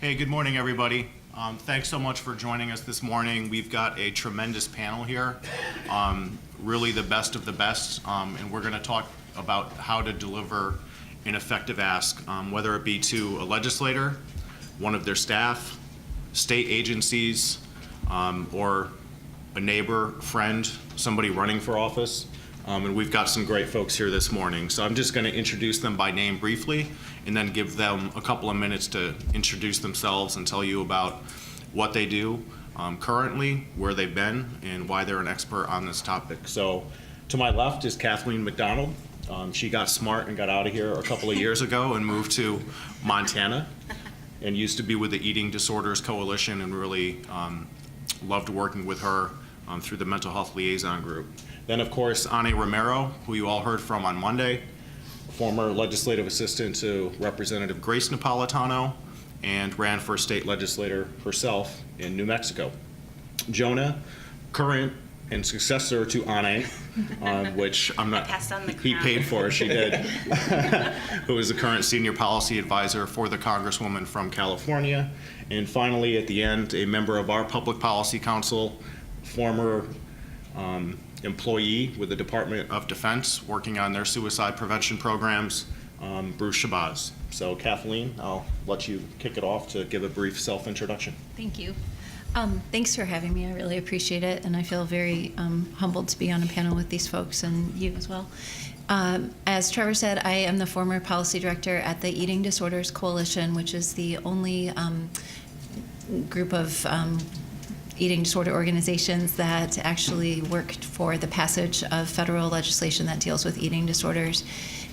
Hey, good morning, everybody. Thanks so much for joining us this morning. We've got a tremendous panel here, really the best of the best, and we're going to talk about how to deliver an effective ask, whether it be to a legislator, one of their staff, state agencies, or a neighbor, friend, somebody running for office. And we've got some great folks here this morning. So I'm just going to introduce them by name briefly and then give them a couple of minutes to introduce themselves and tell you about what they do currently, where they've been, and why they're an expert on this topic. So to my left is Kathleen McDonald. She got smart and got out of here a couple of years ago and moved to Montana and used to be with the Eating Disorders Coalition and really loved working with her through the Mental Health Liaison Group. Then, of course, Ane Romero, who you all heard from on Monday, former legislative assistant to Representative Grace Napolitano, and ran for state legislator herself in New Mexico. Jonah, current and successor to Ane, which I'm not, he paid for, she did, who is the current senior policy advisor for the Congresswoman from California. And finally, at the end, a member of our Public Policy Council, former employee with the Department of Defense working on their suicide prevention programs, Bruce Shabazz. So Kathleen, I'll let you kick it off to give a brief self-introduction. Thank you. Thanks for having me. I really appreciate it, and I feel very humbled to be on a panel with these folks and you as well. As Trevor said, I am the former policy director at the Eating Disorders Coalition, which is the only group of eating disorder organizations that actually worked for the passage of federal legislation that deals with eating disorders.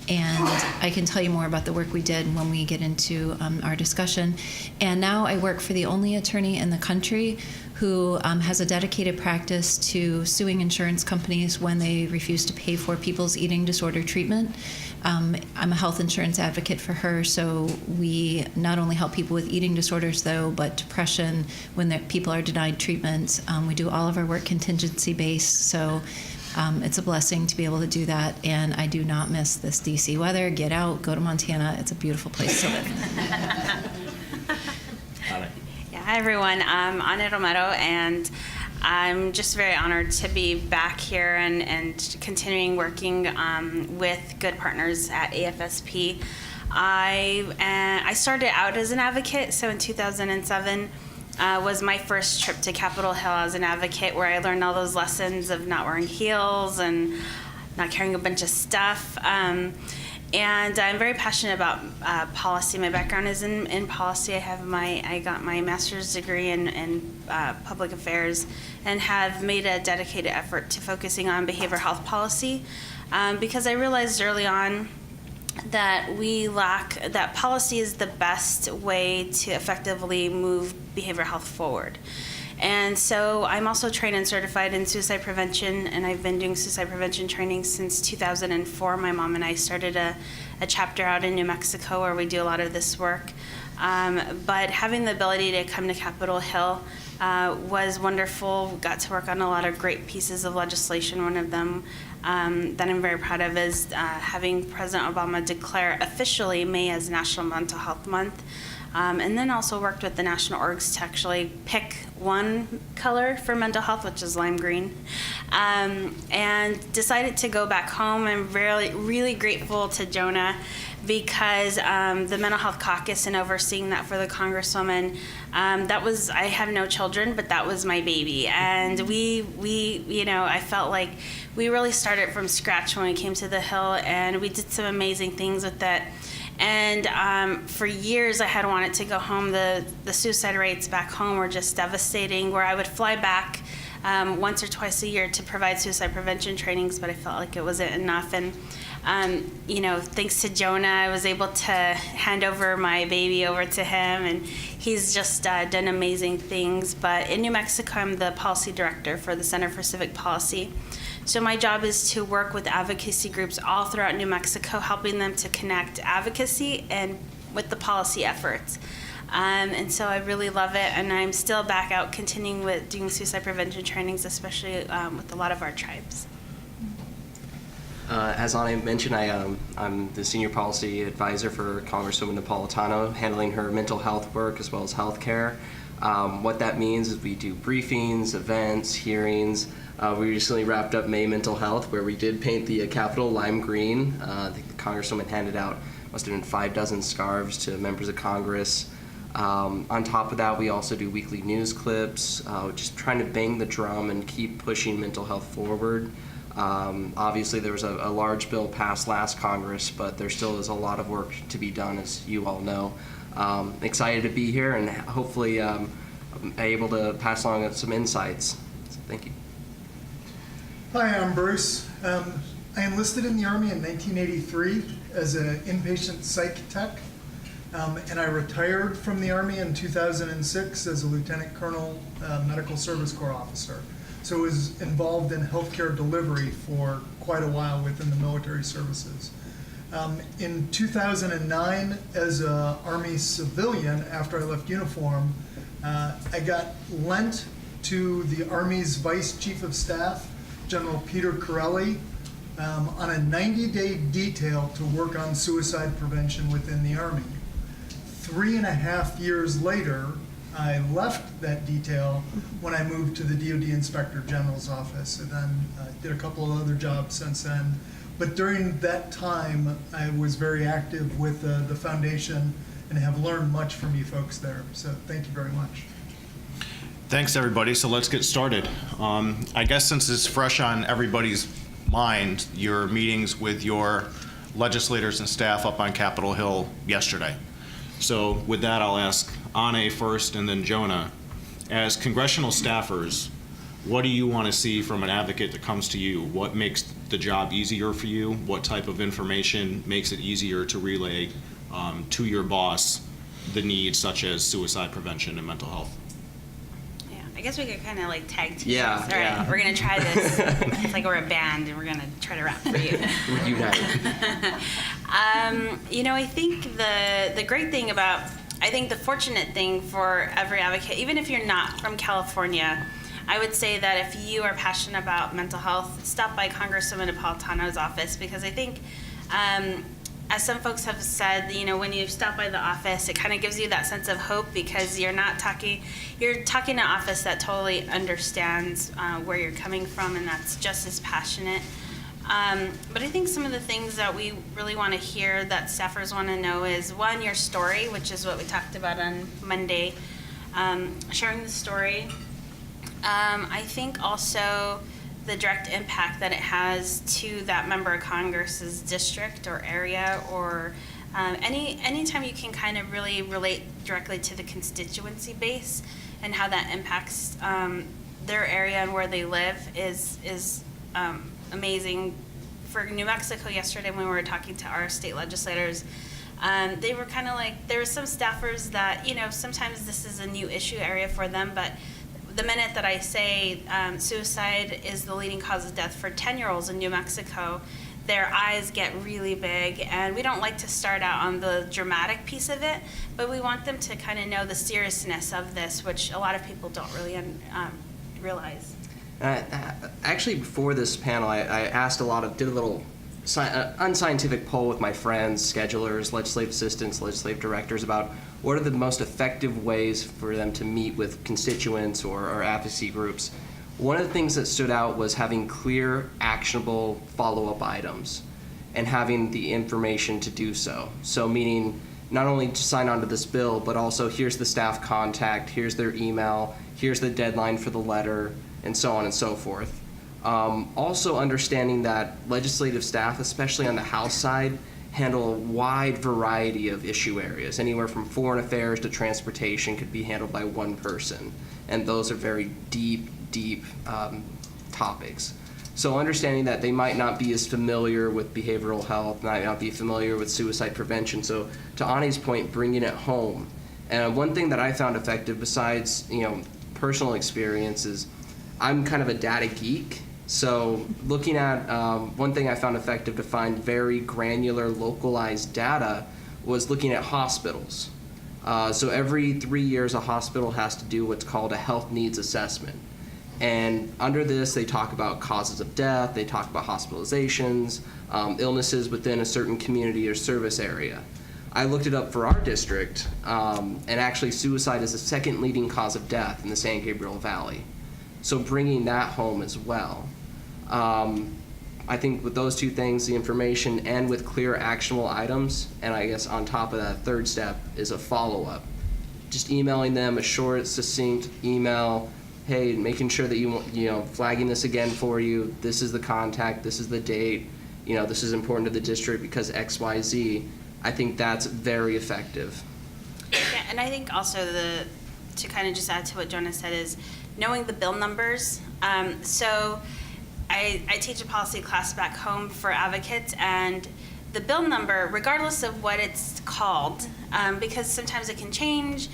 And I can tell you more about the work we did when we get into our discussion. And now I work for the only attorney in the country who has a dedicated practice to suing insurance companies when they refuse to pay for people's eating disorder treatment. I'm a health insurance advocate for her, so we not only help people with eating disorders, though, but depression when people are denied treatment. We do all of our work contingency-based, so it's a blessing to be able to do that, and I do not miss this D.C. weather. Get out, go to Montana. It's a beautiful place to live. Hi, everyone. I'm Ane Romero, and I'm just very honored to be back here and continuing working with good partners at AFSP. I started out as an advocate, so in 2007 was my first trip to Capitol Hill as an advocate, where I learned all those lessons of not wearing heels and not carrying a bunch of stuff. And I'm very passionate about policy. My background is in policy. I got my master's degree in public affairs and have made a dedicated effort to focusing on behavioral health policy because I realized early on that that policy is the best way to effectively move behavioral health forward. And so I'm also trained and certified in suicide prevention, and I've been doing suicide prevention training since 2004. My mom and I started a chapter out in New Mexico where we do a lot of this work. But having the ability to come to Capitol Hill was wonderful. Got to work on a lot of great pieces of legislation. One of them that I'm very proud of is having President Obama declare officially May as National Mental Health Month. And then also worked with the national orgs to actually pick one color for mental health, which is lime green, and decided to go back home. I'm really grateful to Jonah because the Mental Health Caucus and overseeing that for the Congresswoman, I have no children, but that was my baby. And I felt like we really started from scratch when we came to the Hill, and we did some amazing things with that. And for years I had wanted to go home. The suicide rates back home were just devastating, where I would fly back once or twice a year to provide suicide prevention trainings, but I felt like it wasn't enough. And thanks to Jonah, I was able to hand over my baby over to him, and he's just done amazing things. But in New Mexico, I'm the policy director for the Center for Civic Policy. So my job is to work with advocacy groups all throughout New Mexico, helping them to connect advocacy and with the policy efforts. And so I really love it, and I'm still back out continuing with doing suicide prevention trainings, especially with a lot of our tribes. As Anna mentioned, I'm the Senior Policy Advisor for Congresswoman Napolitano, handling her mental health work as well as healthcare. What that means is we do briefings, events, hearings. We recently wrapped up May Mental Health, where we did paint the Capitol lime green. I think the Congresswoman handed out, must have been 5 dozen scarves to members of Congress. On top of that, we also do weekly news clips, just trying to bang the drum and keep pushing mental health forward. Obviously, there was a large bill passed last Congress, but there still is a lot of work to be done, as you all know. Excited to be here and hopefully able to pass along some insights. So thank you. Hi, I'm Bruce. I enlisted in the Army in 1983 as an inpatient psych tech, and I retired from the Army in 2006 as a Lieutenant Colonel Medical Service Corps officer. So I was involved in healthcare delivery for quite a while within the military services. In 2009, as an Army civilian, after I left uniform, I got lent to the Army's Vice Chief of Staff, General Peter Corelli, on a 90-day detail to work on suicide prevention within the Army. 3.5 years later, I left that detail when I moved to the DoD Inspector General's office, and then did a couple of other jobs since then. But during that time, I was very active with the foundation and have learned much from you folks there. So thank you very much. Thanks, everybody. So let's get started. I guess since it's fresh on everybody's mind, your meetings with your legislators and staff up on Capitol Hill yesterday. So with that, I'll ask Anne first and then Jonah. As congressional staffers, what do you want to see from an advocate that comes to you? What makes the job easier for you? What type of information makes it easier to relay to your boss the needs such as suicide prevention and mental health? Yeah, I guess we could kind of like tag team. Yeah, this. All right, yeah. we're gonna try this. It's like we're a band, and we're gonna try to rap for you. United. I think the great thing about, I think the fortunate thing for every advocate, even if you're not from California, I would say that if you are passionate about mental health, stop by Congresswoman Napolitano's office, because I think, as some folks have said, when you stop by the office, it kind of gives you that sense of hope, because you're talking to an office that totally understands where you're coming from, and that's just as passionate. But I think some of the things that we really want to hear, that staffers want to know, is one, your story, which is what we talked about on Monday, sharing the story. I think also the direct impact that it has to that member of Congress's district or area, or anytime you can kind of really relate directly to the constituency base and how that impacts their area and where they live is amazing. For New Mexico yesterday, when we were talking to our state legislators, they were kind of like, there were some staffers that, sometimes this is a new issue area for them, but the minute that I say suicide is the leading cause of death for 10-year-olds in New Mexico, their eyes get really big. And we don't like to start out on the dramatic piece of it, but we want them to kind of know the seriousness of this, which a lot of people don't really realize. Actually, before this panel, I did a little unscientific poll with my friends, schedulers, legislative assistants, legislative directors, about what are the most effective ways for them to meet with constituents or advocacy groups. One of the things that stood out was having clear, actionable follow-up items and having the information to do so. So meaning not only to sign on to this bill, but also here's the staff contact, here's their email, here's the deadline for the letter, and so on and so forth. Also understanding that legislative staff, especially on the House side, handle a wide variety of issue areas. Anywhere from foreign affairs to transportation could be handled by one person. And those are very deep topics. So understanding that they might not be as familiar with behavioral health, might not be familiar with suicide prevention. So to Ani's point, bringing it home. And one thing that I found effective, besides personal experience, is I'm kind of a data geek. So looking at one thing I found effective to find very granular, localized data was looking at hospitals. So every 3 years, a hospital has to do what's called a health needs assessment. And under this, they talk about causes of death, they talk about hospitalizations, illnesses within a certain community or service area. I looked it up for our district, and actually suicide is the second leading cause of death in the San Gabriel Valley. So bringing that home as well. I think with those two things, the information and with clear actionable items, and I guess on top of that, third step is a follow-up. Just emailing them a short, succinct email, hey, making sure that you know, flagging this again for you, this is the contact, this is the date, you know, this is important to the district because X, Y, Z. I think that's very effective. Yeah, and I think also to kind of just add to what Jonah said is knowing the bill numbers. So I teach a policy class back home for advocates, and the bill number, regardless of what it's called, because sometimes it can change,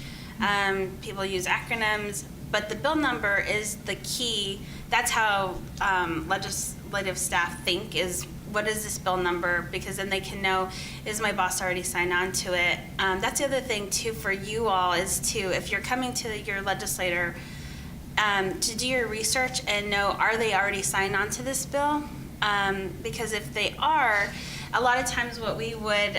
people use acronyms, but the bill number is the key. That's how legislative staff think, is what is this bill number? Because then they can know, is my boss already signed on to it? That's the other thing too for you all is to, if you're coming to your legislator, to do your research and know, are they already signed on to this bill? Because if they are, a lot of times what we would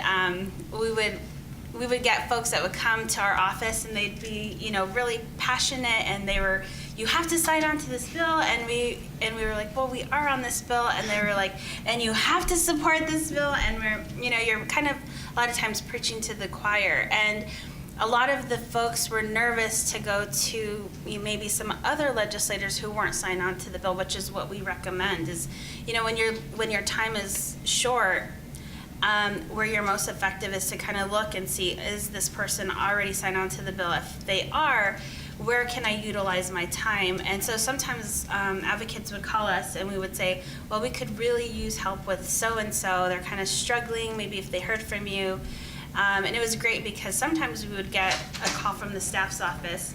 get folks that would come to our office and they'd be, you know, really passionate, and they were, you have to sign on to this bill, and we were like, well, we are on this bill, and they were like, and you have to support this bill, and we're, you know, you're kind of a lot of times preaching to the choir, and a lot of the folks were nervous to go to maybe some other legislators who weren't signed on to the bill, which is what we recommend. Is, you know, when your time is short, where you're most effective is to kind of look and see, is this person already signed on to the bill? If they are, where can I utilize my time? And so sometimes advocates would call us and we would say, well, we could really use help with so-and-so. They're kind of struggling, maybe if they heard from you. And it was great because sometimes we would get a call from the staff's office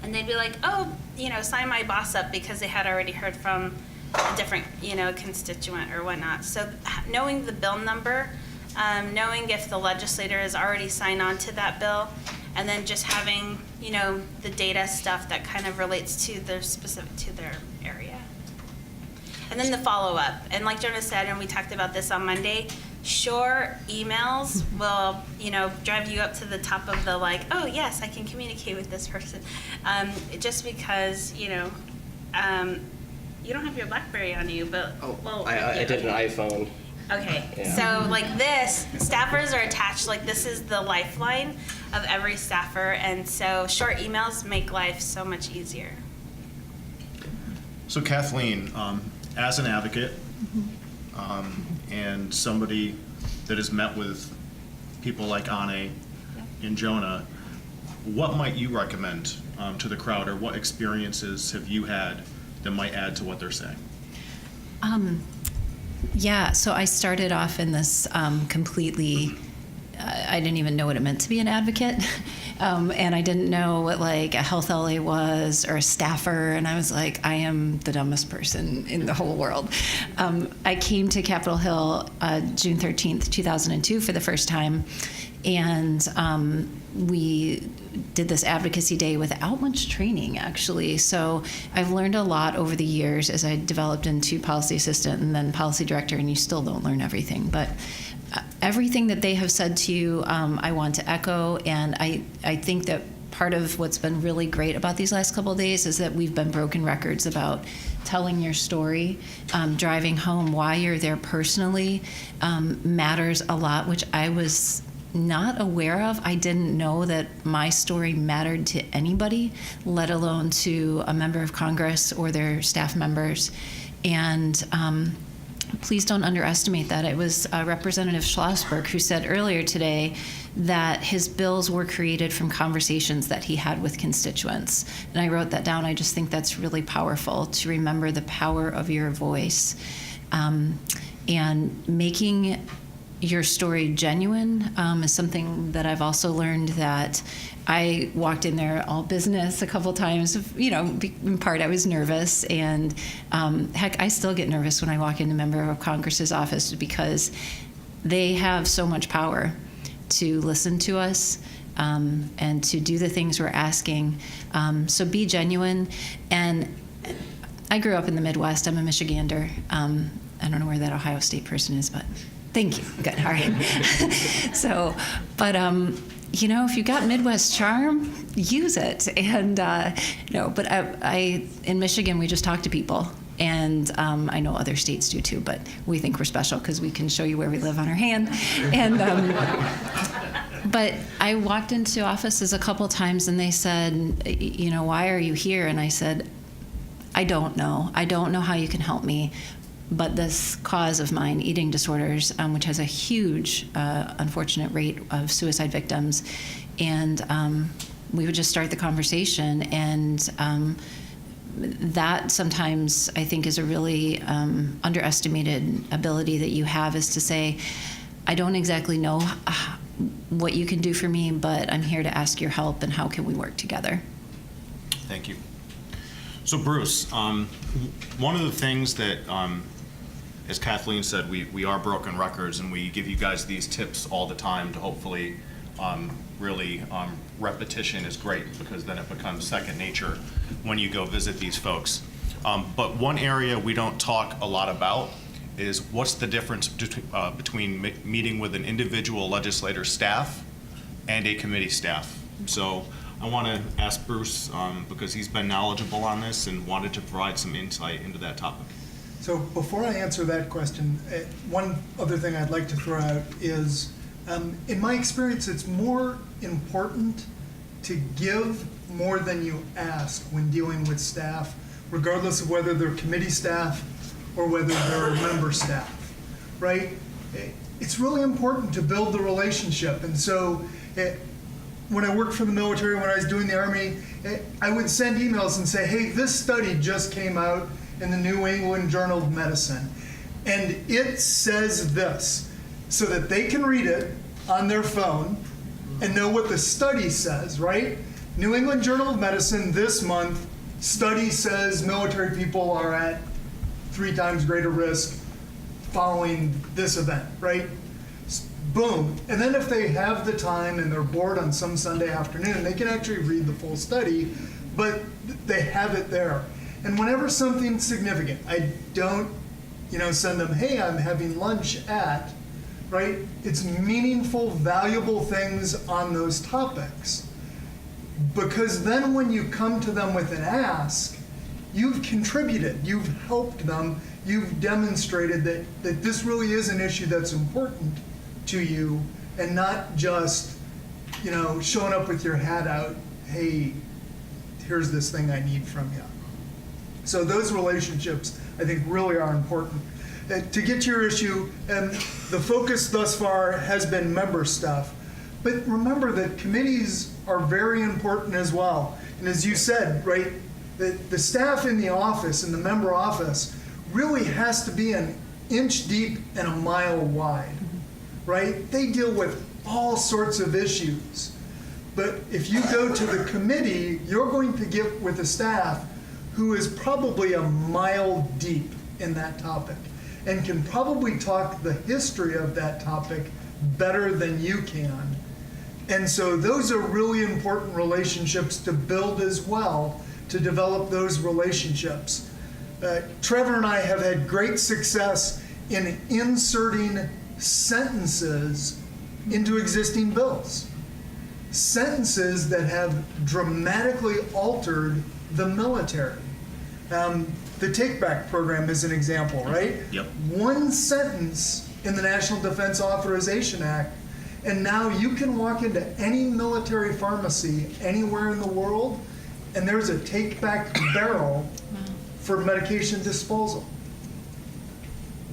and they'd be like, oh, you know, sign my boss up, because they had already heard from a different, you know, constituent or whatnot. So knowing the bill number, knowing if the legislator has already signed on to that bill, and then just having, you know, the data stuff that kind of relates to their specific, to their area. And then the follow-up. And like Jonah said, and we talked about this on Monday, short emails will, you know, drive you up to the top of the like, oh yes, I can communicate with this person. Just because, you know, you don't have your BlackBerry on you, but I did an iPhone. Okay, Yeah. so like this, staffers are attached, like this is the lifeline of every staffer, and so short emails make life so much easier. So Kathleen, as an advocate, and somebody that has met with people like Anne and Jonah, what might you recommend to the crowd, or what experiences have you had that might add to what they're saying? Yeah, so I started off in this completely, I didn't even know what it meant to be an advocate. And I didn't know what like a health LA was or a staffer. And I was like, I am the dumbest person in the whole world. I came to Capitol Hill June 13th, 2002 for the first time. And we did this advocacy day without much training, actually. So I've learned a lot over the years as I developed into policy assistant and then policy director, and you still don't learn everything. But everything that they have said to you, I want to echo. And I think that part of what's been really great about these last couple of days is that we've been broken records about telling your story, driving home why you're there personally matters a lot, which I was not aware of. I didn't know that my story mattered to anybody, let alone to a member of Congress or their staff members. And please don't underestimate that. It was Representative Schlossberg who said earlier today that his bills were created from conversations that he had with constituents. And I wrote that down. I just think that's really powerful to remember the power of your voice. And making your story genuine is something that I've also learned, that I walked in there all business a couple times. You know, in part I was nervous, and heck, I still get nervous when I walk into a member of Congress's office, because they have so much power to listen to us and to do the things we're asking. So be genuine, and I grew up in the Midwest. I'm a Michigander. I don't know where that Ohio State person is, but thank you. Good. All right. So, but you know, if you got Midwest charm, use it. And no, but I in Michigan we just talk to people. And I know other states do too, but we think we're special because we can show you where we live on our hand. And but I walked into offices a couple times and they said, you know, why are you here? And I said, I don't know. I don't know how you can help me. But this cause of mine, eating disorders, which has a huge, unfortunate rate of suicide victims, and we would just start the conversation. And that sometimes I think is a really underestimated ability that you have, is to say, I don't exactly know what you can do for me, but I'm here to ask your help, and how can we work together? Thank you. So Bruce, one of the things that, as Kathleen said, we are broken records, and we give you guys these tips all the time to hopefully really repetition is great, because then it becomes second nature when you go visit these folks. But one area we don't talk a lot about is what's the difference between meeting with an individual legislator staff and a committee staff. So I want to ask Bruce, because he's been knowledgeable on this and wanted to provide some insight into that topic. So before I answer that question, one other thing I'd like to throw out is, in my experience, it's more important to give more than you ask when dealing with staff, regardless of whether they're committee staff or whether they're member staff, right? It's really important to build the relationship. And so when I worked for the military, when I was doing the Army, I would send emails and say, hey, this study just came out in the New England Journal of Medicine, and it says this, so that they can read it on their phone and know what the study says, right? New England Journal of Medicine this month, study says military people are at 3 times greater risk following this event, right? Boom. And then if they have the time and they're bored on some Sunday afternoon, they can actually read the full study, but they have it there. And whenever something's significant, I don't, send them, hey, I'm having lunch at, right? It's meaningful, valuable things on those topics. Because then when you come to them with an ask, you've contributed, you've helped them, you've demonstrated that this really is an issue that's important to you, and not just, showing up with your hat out, hey, here's this thing I need from you. So those relationships, I think, really are important. To get to your issue, and the focus thus far has been member stuff, but remember that committees are very important as well. And as you said, right, the staff in the office, in the member office, really has to be an inch deep and a mile wide, right? They deal with all sorts of issues. But if you go to the committee, you're going to get with a staff who is probably a mile deep in that topic and can probably talk the history of that topic better than you can. And so those are really important relationships to build as well, to develop those relationships. Trevor and I have had great success in inserting sentences into existing bills. Sentences that have dramatically altered the military. The Take Back program is an example, right? Yep. One sentence in the National Defense Authorization Act, and now you can walk into any military pharmacy anywhere in the world, and there's a Take Back barrel for medication disposal.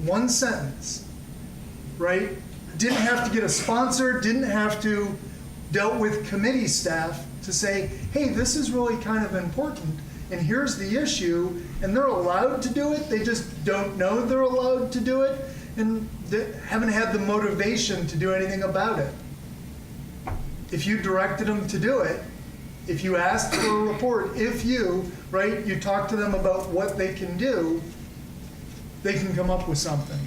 One sentence, right? Didn't have to get a sponsor, didn't have to dealt with committee staff to say, hey, this is really kind of important, and here's the issue, and they're allowed to do it, they just don't know they're allowed to do it, and they haven't had the motivation to do anything about it. If you directed them to do it, if you asked for a report, you talk to them about what they can do, they can come up with something.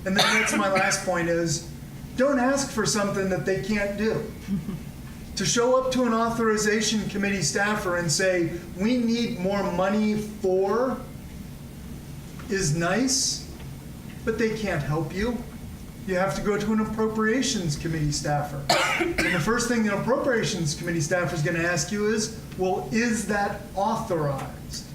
And then that's my last point is, don't ask for something that they can't do. To show up to an authorization committee staffer and say, we need more money for, is nice, but they can't help you. You have to go to an appropriations committee staffer. And the first thing an appropriations committee staffer is going to ask you is, well, is that authorized?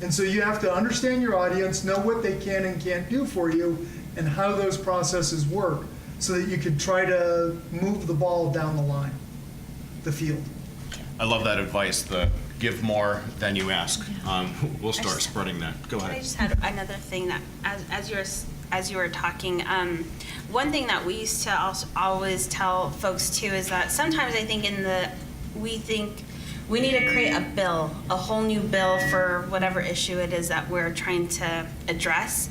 And so you have to understand your audience, know what they can and can't do for you, and how those processes work, so that you could try to move the ball down the line, the field. I love that advice, the give more than you ask. We'll start spreading that. Go I ahead. just had another thing that, as you were talking, one thing that we used to also always tell folks too is that sometimes I think we think we need to create a bill, a whole new bill for whatever issue it is that we're trying to address.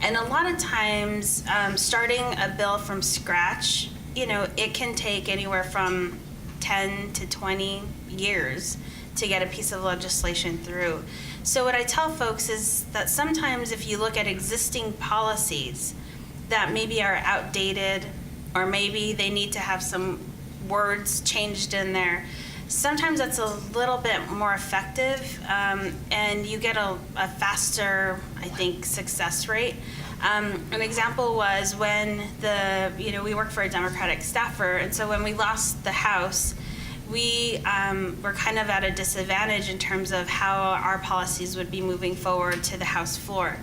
And a lot of times, starting a bill from scratch, it can take anywhere from 10 to 20 years to get a piece of legislation through. So what I tell folks is that sometimes if you look at existing policies that maybe are outdated, or maybe they need to have some words changed in there, sometimes that's a little bit more effective, and you get a faster, I think, success rate. An example was when we work for a Democratic staffer, and so when we lost the House, we were kind of at a disadvantage in terms of how our policies would be moving forward to the House floor.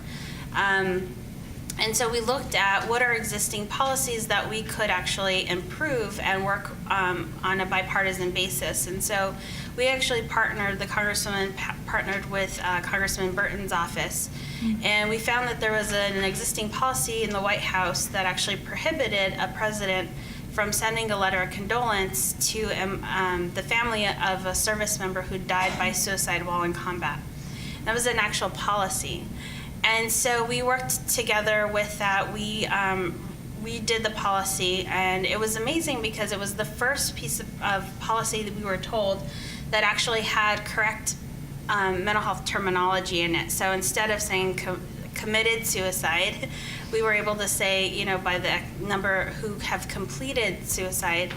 And so we looked at what are existing policies that we could actually improve and work on a bipartisan basis. And so we actually the Congresswoman partnered with Congressman Burton's office. And we found that there was an existing policy in the White House that actually prohibited a president from sending a letter of condolence to the family of a service member who died by suicide while in combat. That was an actual policy. And so we worked together with that. We did the policy, and it was amazing because it was the first piece of policy that we were told that actually had correct mental health terminology in it. So instead of saying committed suicide, we were able to say, by the number who have completed suicide.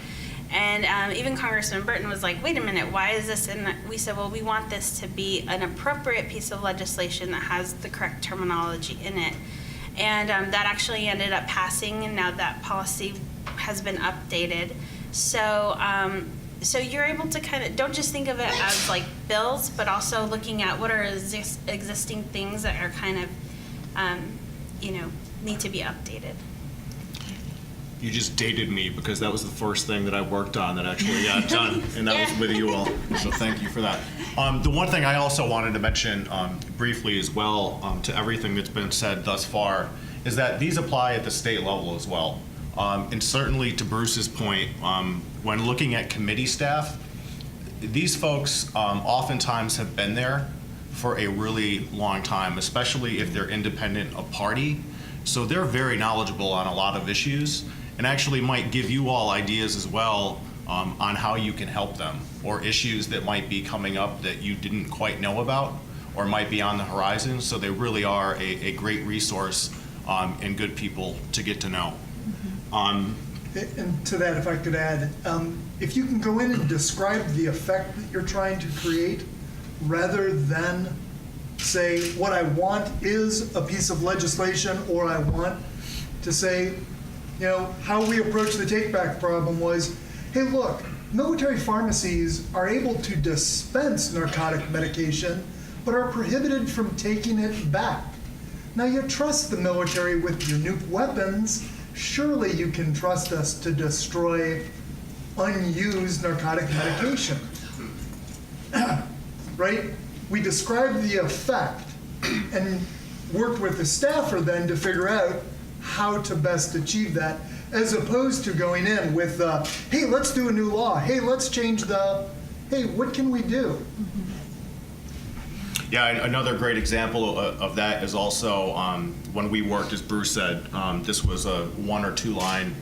And even Congressman Burton was like, wait a minute, why is this in the, we said, well, we want this to be an appropriate piece of legislation that has the correct terminology in it. And that actually ended up passing, and now that policy has been updated. So so you're able to kind of, don't just think of it as like bills, but also looking at what are existing things that are kind of, need to be updated. You just dated me because that was the first thing that I worked on that actually got done, and that was with you all. So thank you for that. The one thing I also wanted to mention briefly as well to everything that's been said thus far is that these apply at the state level as well. And certainly to Bruce's point, when looking at committee staff, these folks oftentimes have been there for a really long time, especially if they're independent of party. So they're very knowledgeable on a lot of issues, and actually might give you all ideas as well on how you can help them, or issues that might be coming up that you didn't quite know about or might be on the horizon. So they really are a great resource and good people to get to know. And to that, if I could add, if you can go in and describe the effect that you're trying to create, rather than say, what I want is a piece of legislation, or I want to say, how we approach the take-back problem was, hey, look, military pharmacies are able to dispense narcotic medication, but are prohibited from taking it back. Now, you trust the military with your nuke weapons. Surely you can trust us to destroy unused narcotic medication. Right? We described the effect and worked with the staffer then to figure out how to best achieve that, as opposed to going in with, hey, let's do a new law. Hey, let's change hey, what can we do? Yeah, another great example of that is also when we worked, as Bruce said, this was a 1 or 2 line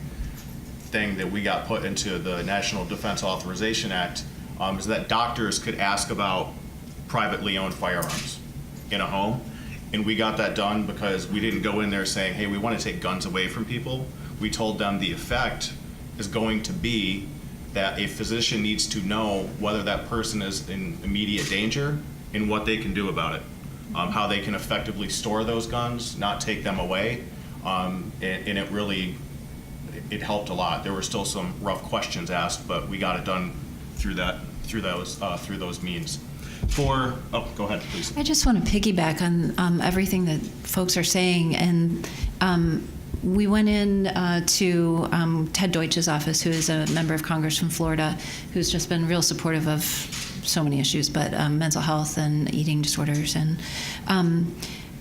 thing that we got put into the National Defense Authorization Act, is that doctors could ask about privately owned firearms in a home. And we got that done because we didn't go in there saying, hey, we want to take guns away from people. We told them the effect is going to be that a physician needs to know whether that person is in immediate danger and what they can do about it. How they can effectively store those guns, not take them away. And it really, it helped a lot. There were still some rough questions asked, but we got it done through those means. Go ahead, please. I just want to piggyback on everything that folks are saying. And we went in to Ted Deutsch's office, who is a member of Congress from Florida, who's just been real supportive of so many issues, but mental health and eating disorders. And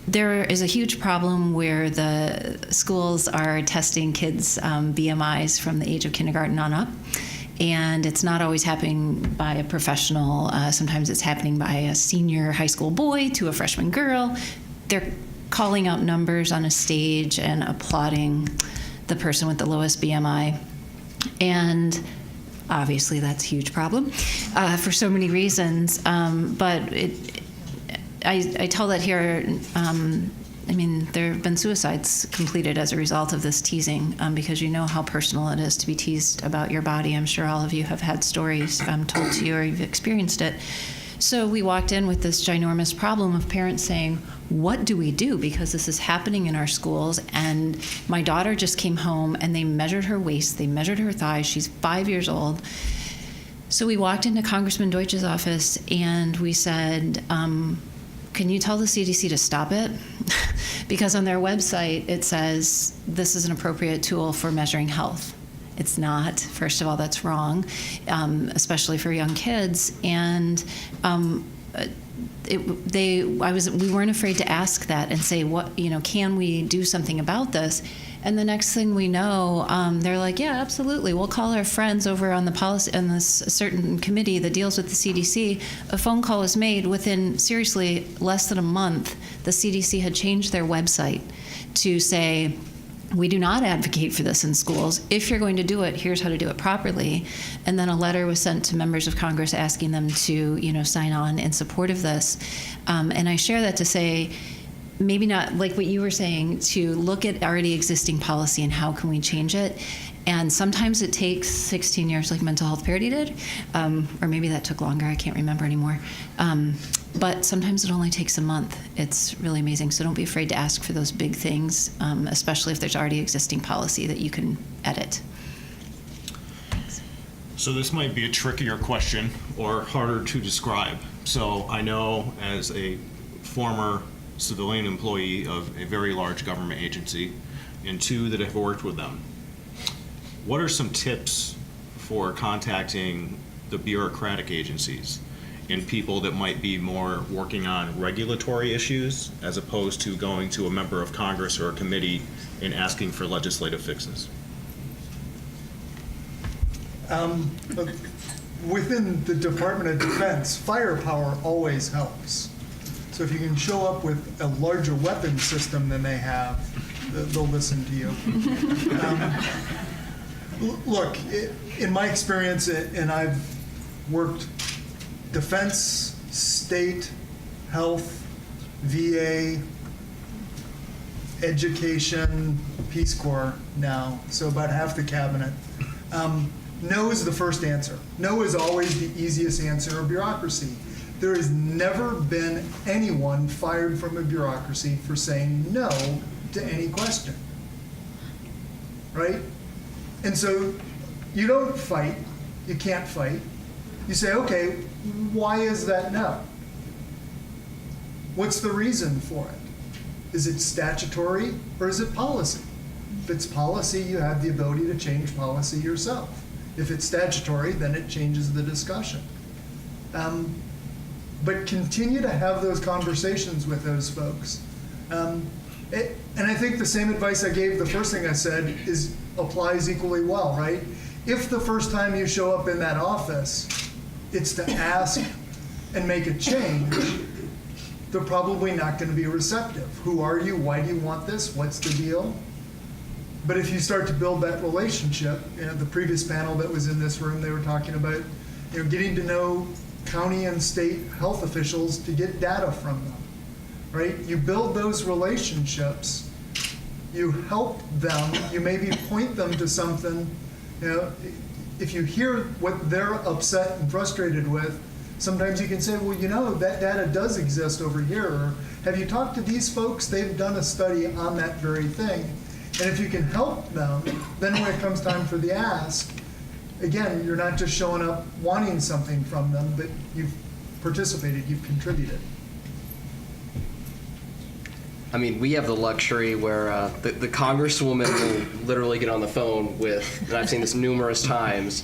there is a huge problem where the schools are testing kids' BMIs from the age of kindergarten on up. And it's not always happening by a professional. Sometimes it's happening by a senior high school boy to a freshman girl. They're calling out numbers on a stage and applauding the person with the lowest BMI. And obviously that's a huge problem for so many reasons. But I tell that here, I mean, there have been suicides completed as a result of this teasing, because you know how personal it is to be teased about your body. I'm sure all of you have had stories told to you or you've experienced it. So we walked in with this ginormous problem of parents saying, what do we do? Because this is happening in our schools, and my daughter just came home and they measured her waist, they measured her thighs, she's 5 years old. So we walked into Congressman Deutsch's office and we said, can you tell the CDC to stop it? Because on their website, it says this is an appropriate tool for measuring health. It's not. First of all, that's wrong, especially for young kids. And we weren't afraid to ask that and say, can we do something about this? And the next thing we know, they're like, yeah, absolutely. We'll call our friends over on the policy on this certain committee that deals with the CDC. A phone call was made within, seriously, less than a month. The CDC had changed their website to say, we do not advocate for this in schools. If you're going to do it, here's how to do it properly. And then a letter was sent to members of Congress asking them to, sign on in support of this. And I share that to say, maybe not like what you were saying, to look at already existing policy and how can we change it. And sometimes it takes 16 years, like mental health parity did, or maybe that took longer, I can't remember anymore. But sometimes it only takes a month. It's really amazing. So don't be afraid to ask for those big things, especially if there's already existing policy that you can edit. So this might be a trickier question or harder to describe. So I know as a former civilian employee of a very large government agency, and two that have worked with them, what are some tips for contacting the bureaucratic agencies and people that might be more working on regulatory issues as opposed to going to a member of Congress or a committee and asking for legislative fixes? Within the Department of Defense, firepower always helps. So if you can show up with a larger weapon system than they have, they'll listen to you. Look, in my experience, and I've worked defense, state, health, VA, education, Peace Corps now, so about half the cabinet. No is the first answer. No is always the easiest answer in bureaucracy. There has never been anyone fired from a bureaucracy for saying no to any question, right? And so you don't fight, you can't fight. You say, okay, why is that no? What's the reason for it? Is it statutory or is it policy? If it's policy, you have the ability to change policy yourself. If it's statutory, then it changes the discussion. But continue to have those conversations with those folks. And I think the same advice I gave, the first thing I said, applies equally well, right? If the first time you show up in that office, it's to ask and make a change, they're probably not going to be receptive. Who are you? Why do you want this? What's the deal? But if you start to build that relationship, the previous panel that was in this room, they were talking about getting to know county and state health officials to get data from them, right? You build those relationships, you help them, you maybe point them to something, if you hear what they're upset and frustrated with, sometimes you can say, well, you know, that data does exist over here. Or have you talked to these folks? They've done a study on that very thing. And if you can help them, then when it comes time for the ask, again, you're not just showing up wanting something from them, but you've participated, you've contributed. I mean, we have the luxury where the congresswoman will literally get on the phone with, and I've seen this numerous times,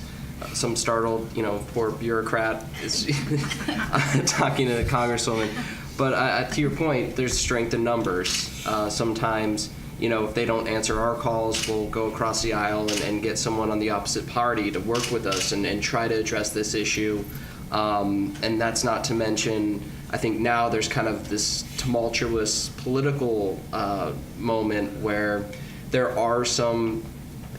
some startled, poor bureaucrat is talking to the congresswoman. But to your point, there's strength in numbers. Sometimes, if they don't answer our calls, we'll go across the aisle and get someone on the opposite party to work with us and try to address this issue. And that's not to mention, I think now there's kind of this tumultuous political moment where there are some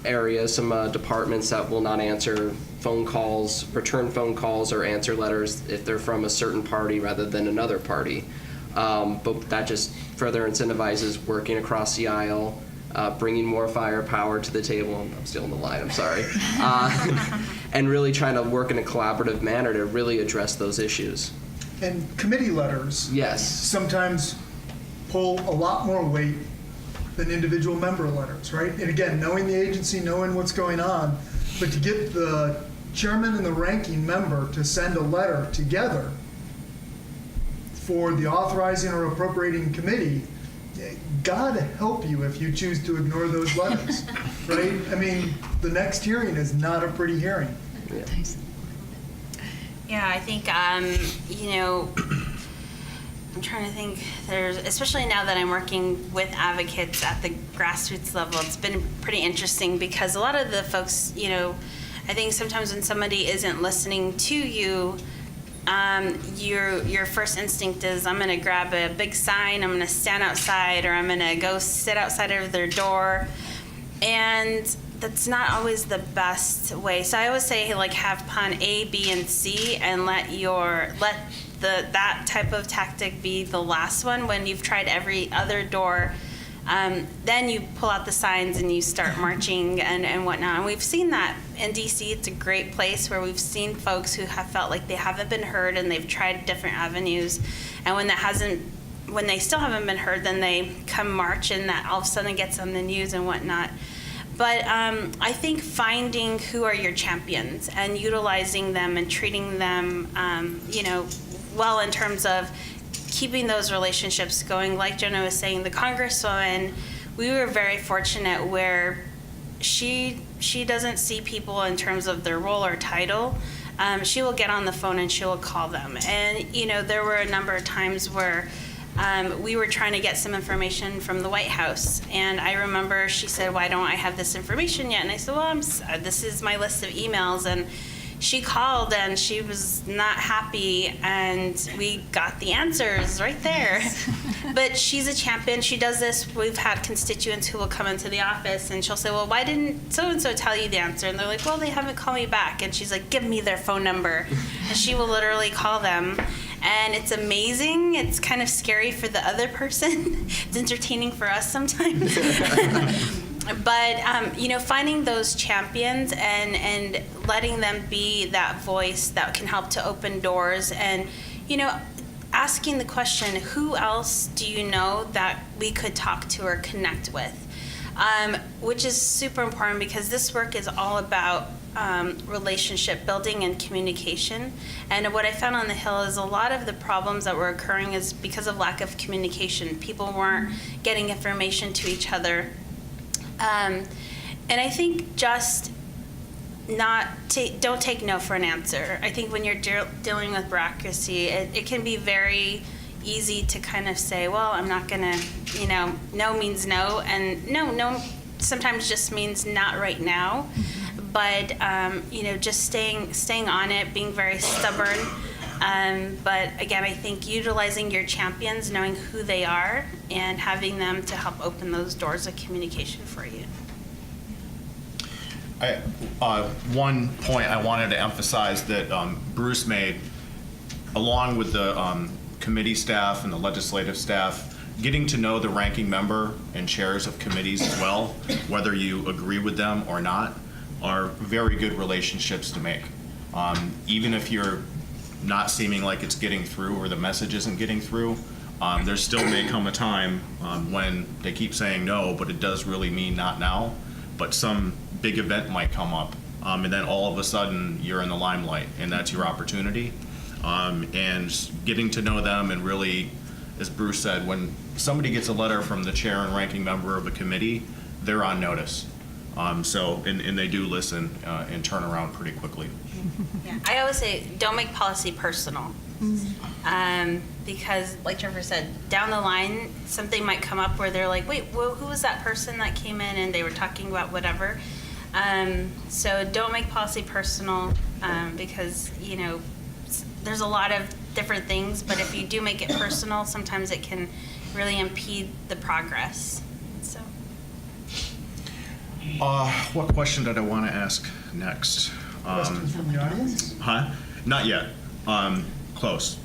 areas, some departments that will not answer phone calls, return phone calls, or answer letters if they're from a certain party rather than another party. But that just further incentivizes working across the aisle, bringing more firepower to the table. I'm still in the line, I'm sorry. And really trying to work in a collaborative manner to really address those issues. And committee letters Yes. sometimes pull a lot more weight than individual member letters, right? And again, knowing the agency, knowing what's going on, but to get the chairman and the ranking member to send a letter together for the authorizing or appropriating committee, God help you if you choose to ignore those letters, right? I mean, the next hearing is not a pretty hearing. Yeah. Yeah, I think, I'm trying to think, especially now that I'm working with advocates at the grassroots level, it's been pretty interesting because a lot of the folks, I think sometimes when somebody isn't listening to you, your first instinct is, I'm going to grab a big sign, I'm going to stand outside, or I'm going to go sit outside of their door. And that's not always the best way. So I always say, have plan A, B, and C, and let that type of tactic be the last one. When you've tried every other door, then you pull out the signs and you start marching and whatnot. And we've seen that in DC. It's a great place where we've seen folks who have felt like they haven't been heard and they've tried different avenues. And when they still haven't been heard, then they come march, and that all of a sudden gets on the news and whatnot. But I think finding who are your champions and utilizing them and treating them, well, in terms of keeping those relationships going. Like Jenna was saying, the Congresswoman, we were very fortunate where she doesn't see people in terms of their role or title. She will get on the phone and she will call them. And, there were a number of times where we were trying to get some information from the White House. And I remember she said, why don't I have this information yet? And I said, well, this is my list of emails. And she called and she was not happy, and we got the answers right there. But she's a champion. She does this. We've had constituents who will come into the office and she'll say, well, why didn't so-and-so tell you the answer? And they're like, well, they haven't called me back. And she's like, give me their phone number. And she will literally call them. And it's amazing. It's kind of scary for the other person. It's entertaining for us sometimes. But, finding those champions and letting them be that voice that can help to open doors, and, asking the question, who else do you know that we could talk to or connect with? Which is super important because this work is all about relationship building and communication. And what I found on the Hill is a lot of the problems that were occurring is because of lack of communication. People weren't getting information to each other. And I think just don't take no for an answer. I think when you're dealing with bureaucracy, it can be very easy to kind of say, well, I'm not gonna, no means no, and no sometimes just means not right now. But just staying on it, being very stubborn. But again, I think utilizing your champions, knowing who they are, and having them to help open those doors of communication for you. One point I wanted to emphasize that Bruce made, along with the committee staff and the legislative staff, getting to know the ranking member and chairs of committees as well, whether you agree with them or not, are very good relationships to make. Even if you're not seeming like it's getting through or the message isn't getting through, there still may come a time when they keep saying no, but it does really mean not now, but some big event might come up, and then all of a sudden you're in the limelight, and that's your opportunity. And getting to know them, and really, as Bruce said, when somebody gets a letter from the chair and ranking member of a committee, they're on notice. And they do listen and turn around pretty quickly. Yeah, I always say, don't make policy personal. Because, like Trevor said, down the line, something might come up where they're like, wait, well, who was that person that came in and they were talking about whatever? So don't make policy personal, because, you know, there's a lot of different things, but if you do make it personal, sometimes it can really impede the progress. So. What question did I want to ask next? Questions from the audience? Huh? Not yet. Close.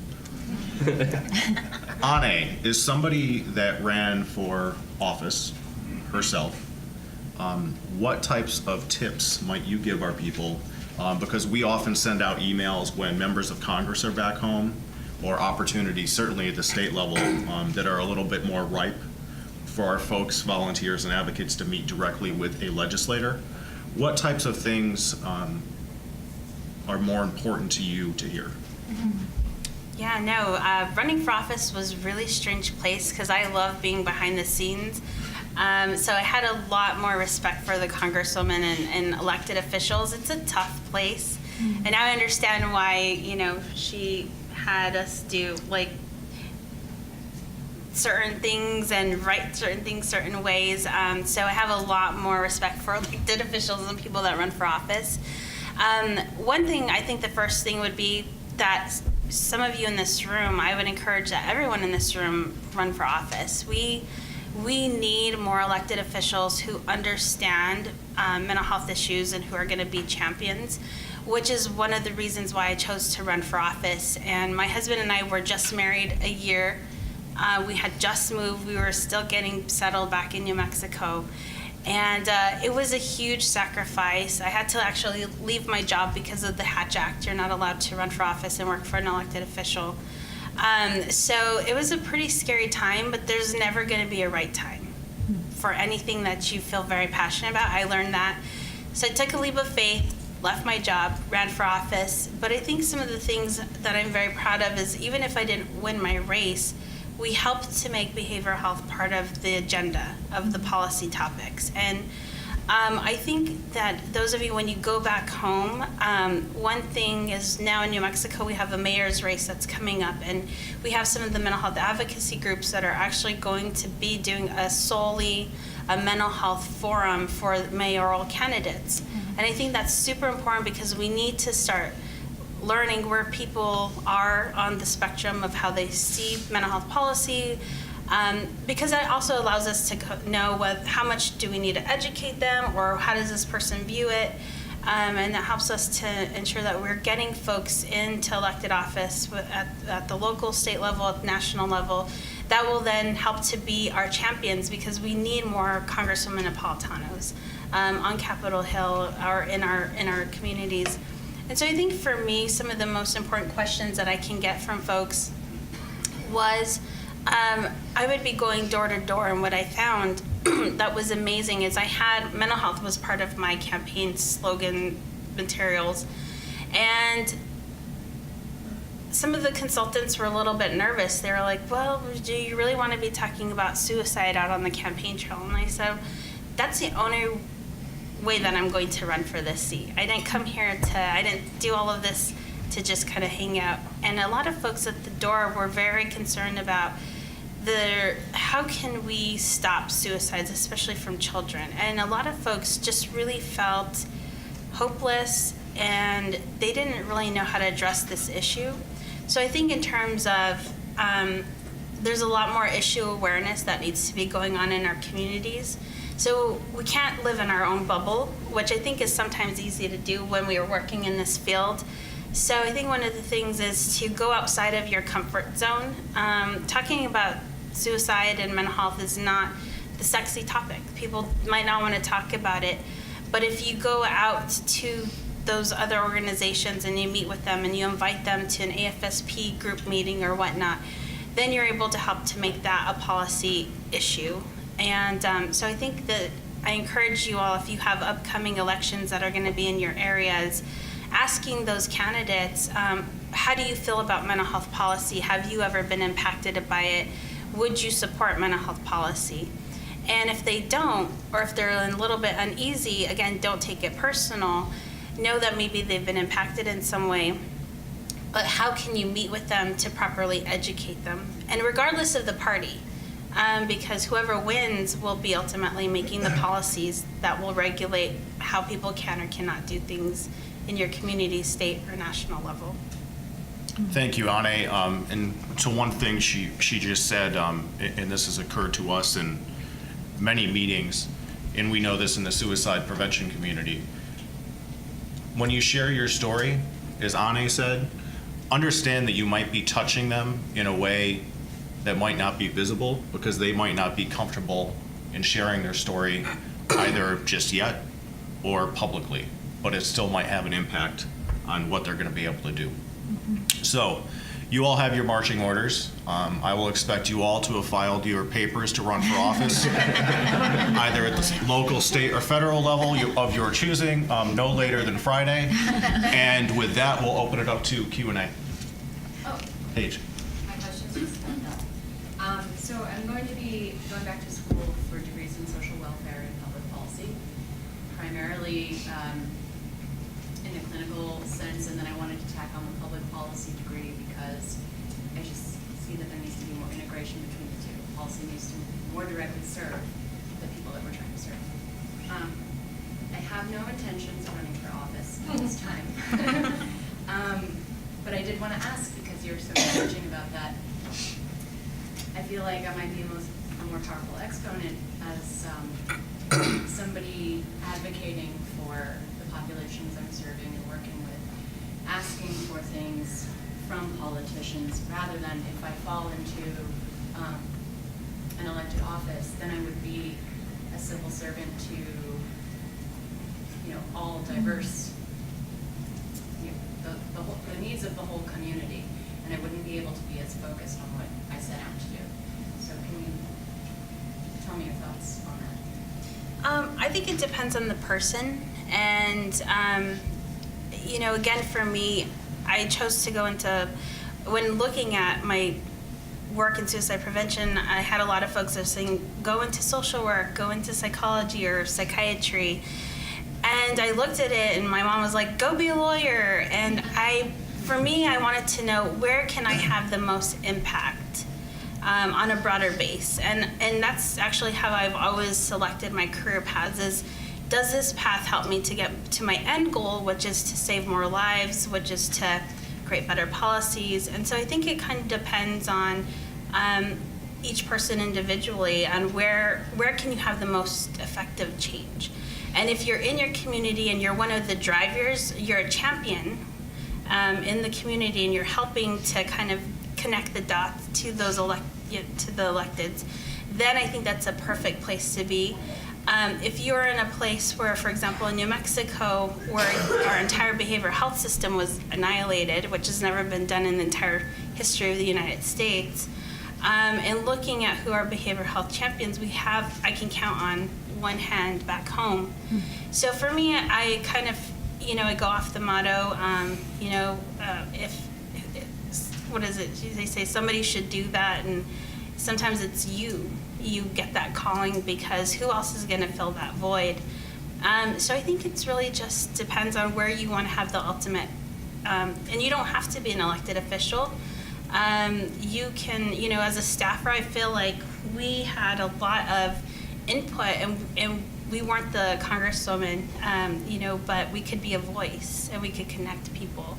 Ane is somebody that ran for office herself. What types of tips might you give our people? Because we often send out emails when members of Congress are back home, or opportunities, certainly at the state level, that are a little bit more ripe for our folks, volunteers, and advocates to meet directly with a legislator. What types of things are more important to you to hear? Yeah, no, running for office was a really strange place because I love being behind the scenes. So I had a lot more respect for the congresswomen and elected officials. It's a tough place. And now I understand why, you know, she had us do like certain things and write certain things certain ways. So I have a lot more respect for elected officials and people that run for office. One thing, I think the first thing would be that some of you in this room, I would encourage that everyone in this room run for office. We need more elected officials who understand mental health issues and who are going to be champions, which is one of the reasons why I chose to run for office. And my husband and I were just married a year. We had just moved. We were still getting settled back in New Mexico. And it was a huge sacrifice. I had to actually leave my job because of the Hatch Act. You're not allowed to run for office and work for an elected official. So it was a pretty scary time, but there's never going to be a right time for anything that you feel very passionate about. I learned that. So I took a leap of faith, left my job, ran for office. But I think some of the things that I'm very proud of is even if I didn't win my race, we helped to make behavioral health part of the agenda of the policy topics. And I think that those of you, when you go back home, one thing is now in New Mexico, we have a mayor's race that's coming up, and we have some of the mental health advocacy groups that are actually going to be doing solely a mental health forum for mayoral candidates. And I think that's super important because we need to start learning where people are on the spectrum of how they see mental health policy, because that also allows us to know how much do we need to educate them, or how does this person view it, and that helps us to ensure that we're getting folks into elected office at the local, state level, at the national level. That will then help to be our champions, because we need more Congresswomen Napolitanos on Capitol Hill or in our communities. And so I think for me, some of the most important questions that I can get from folks was, I would be going door to door, and what I found that was amazing is I had mental health was part of my campaign slogan materials, and some of the consultants were a little bit nervous. They were like, well, do you really want to be talking about suicide out on the campaign trail? And I said, that's the only way that I'm going to run for this seat. I didn't come here I didn't do all of this to just kind of hang out. And a lot of folks at the door were very concerned about how can we stop suicides, especially from children. And a lot of folks just really felt hopeless, and they didn't really know how to address this issue. So I think in terms of, there's a lot more issue awareness that needs to be going on in our communities. So we can't live in our own bubble, which I think is sometimes easy to do when we are working in this field. So I think one of the things is to go outside of your comfort zone. Talking about suicide and mental health is not the sexy topic. People might not want to talk about it, But if you go out to those other organizations and you meet with them and you invite them to an AFSP group meeting or whatnot, then you're able to help to make that a policy issue. And so I think that I encourage you all, if you have upcoming elections that are going to be in your areas, asking those candidates, how do you feel about mental health policy? Have you ever been impacted by it? Would you support mental health policy? And if they don't, or if they're a little bit uneasy, again, don't take it personal. Know that maybe they've been impacted in some way, but how can you meet with them to properly educate them? And regardless of the party, because whoever wins will be ultimately making the policies that will regulate how people can or cannot do things in your community, state, or national level. Thank you, Ane. And to one thing she just said, and this has occurred to us in many meetings, and we know this in the suicide prevention community. When you share your story, as Ane said, understand that you might be touching them in a way that might not be visible because they might not be comfortable in sharing their story either just yet or publicly, but it still might have an impact on what they're going to be able to do. So you all have your marching orders. I will expect you all to have filed your papers to run for office, either at the local, state, or federal level of your choosing, no later than Friday. And with that, we'll open it up to Q&A. Oh, Paige. my question's just coming up. So I'm going to be going back to school for degrees in social welfare and public policy, primarily in a clinical sense, and then I wanted to tack on the public policy degree because I just see that there needs to be more integration between the two. Policy needs to more directly serve the people that we're trying to serve. I have no intentions of running for office at this time. But I did want to ask, because you're so encouraging about that, I feel like I might be a more powerful exponent as somebody advocating for the populations I'm serving and working with, asking for things from politicians, rather than if I fall into an elected office, then I would be a civil servant to, all diverse, the needs of the whole community, and I wouldn't be able to be as focused on what I set out to do. So can you tell me your thoughts on that? I think it depends on the person, and again, for me, I chose to go into, when looking at my work in suicide prevention, I had a lot of folks that were saying, go into social work, go into psychology or psychiatry. And I looked at it, and my mom was like, go be a lawyer. And for me, I wanted to know, where can I have the most impact on a broader base? And that's actually how I've always selected my career paths is, does this path help me to get to my end goal, which is to save more lives, which is to create better policies? And so I think it kind of depends on each person individually on where can you have the most effective change. And if you're in your community and you're one of the drivers, you're a champion in the community, and you're helping to kind of connect the dots to those to the electeds, then I think that's a perfect place to be. If you're in a place where, for example, in New Mexico, where our entire behavioral health system was annihilated, which has never been done in the entire history of the United States, and looking at who our behavioral health champions we have, I can count on one hand back home. So for me, I kind of, I go off the motto, what is it? They say somebody should do that, and sometimes it's you get that calling, because who else is going to fill that void? So I think it's really just depends on where you want to have the ultimate, and you don't have to be an elected official. You can, as a staffer, I feel like we had a lot of input, and we weren't the congresswoman, but we could be a voice and we could connect people.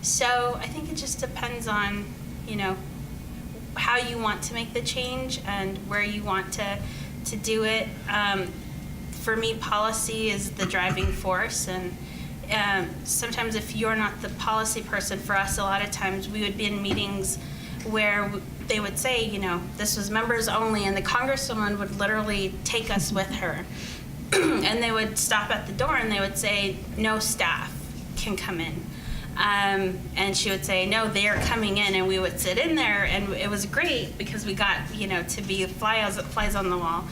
So I think it just depends on, how you want to make the change and where you want to do it. For me, policy is the driving force, and sometimes if you're not the policy person, for us, a lot of times we would be in meetings where they would say, this was members only, and the congresswoman would literally take us with her. and they would stop at the door and they would say, no staff can come in. And she would say, no, they are coming in, and we would sit in there, and it was great because we got, to be flies on the wall.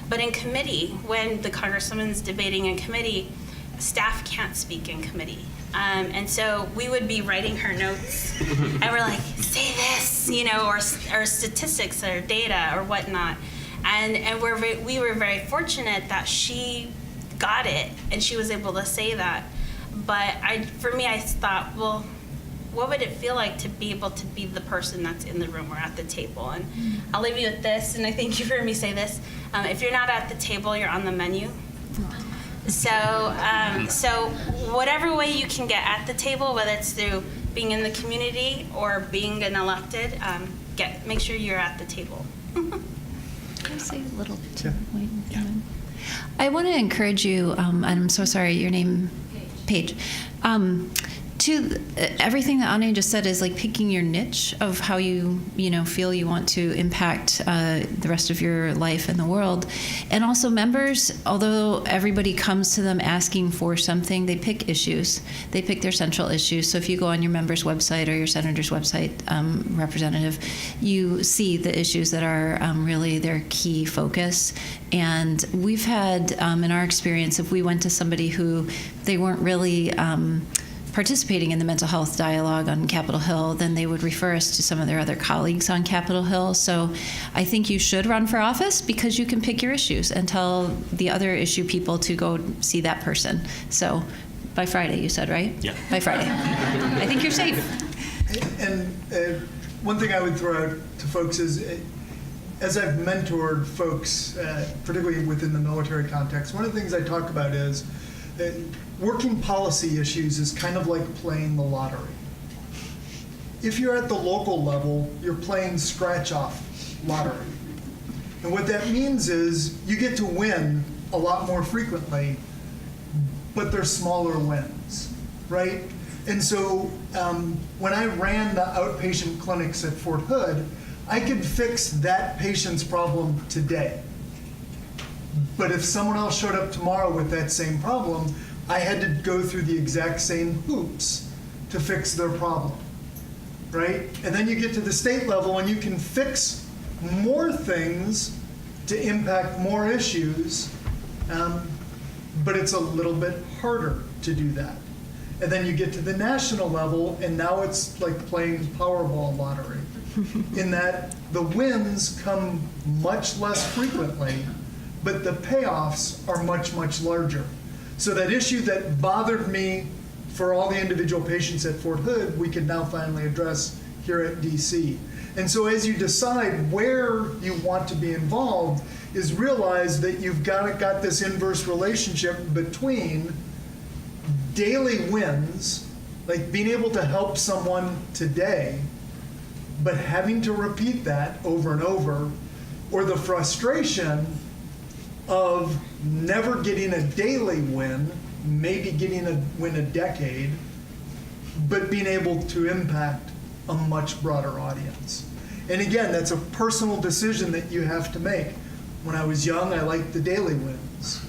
But in committee, when the congresswoman's debating in committee, staff can't speak in committee. And so we would be writing her notes, and we're like, say this, or statistics or data or whatnot. And we were very fortunate that she got it, and she was able to say that. But for me, I thought, well, what would it feel like to be able to be the person that's in the room or at the table? And I'll leave you with this, and I think you've heard me say this. If you're not at the table, you're on the menu. So whatever way you can get at the table, whether it's through being in the community or being an elected, make sure you're at the table. Can I say a little bit to the point? I want to encourage you, and I'm so sorry, your name, Paige. Everything that Anya just said is like picking your niche of how you feel you want to impact the rest of your life in the world. And also members, although everybody comes to them asking for something, they pick issues. They pick their central issues. So if you go on your member's website or your senator's website, representative, you see the issues that are really their key focus. And we've had, in our experience, if we went to somebody who they weren't really participating in the mental health dialogue on Capitol Hill, then they would refer us to some of their other colleagues on Capitol Hill. So I think you should run for office because you can pick your issues and tell the other issue people to go see that person. So by Friday, you said, right? Yeah. By Friday. I think you're safe. And one thing I would throw out to folks is, as I've mentored folks, particularly within the military context, one of the things I talk about is that working policy issues is kind of like playing the lottery. If you're at the local level, you're playing scratch-off lottery. And what that means is you get to win a lot more frequently, but they're smaller wins, right? And so when I ran the outpatient clinics at Fort Hood, I could fix that patient's problem today. But if someone else showed up tomorrow with that same problem, I had to go through the exact same hoops to fix their problem, right? And then you get to the state level and you can fix more things to impact more issues, but it's a little bit harder to do that. And then you get to the national level, and now it's like playing Powerball lottery, in that the wins come much less frequently, but the payoffs are much, much larger. So that issue that bothered me for all the individual patients at Fort Hood, we can now finally address here at DC. And so as you decide where you want to be involved, is realize that you've got this inverse relationship between daily wins, like being able to help someone today, but having to repeat that over and over, or the frustration of never getting a daily win, maybe getting a win a decade, but being able to impact a much broader audience. And again, that's a personal decision that you have to make. When I was young, I liked the daily wins.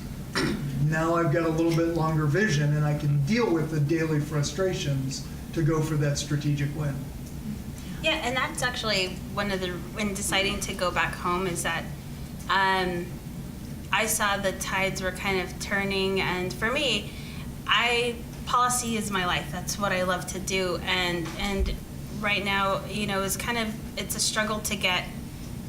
Now I've got a little bit longer vision, and I can deal with the daily frustrations to go for that strategic win. Yeah, and that's actually one of the, when deciding to go back home, is that I saw the tides were kind of turning, and for me, policy is my life. That's what I love to do, and right now, it's a struggle to get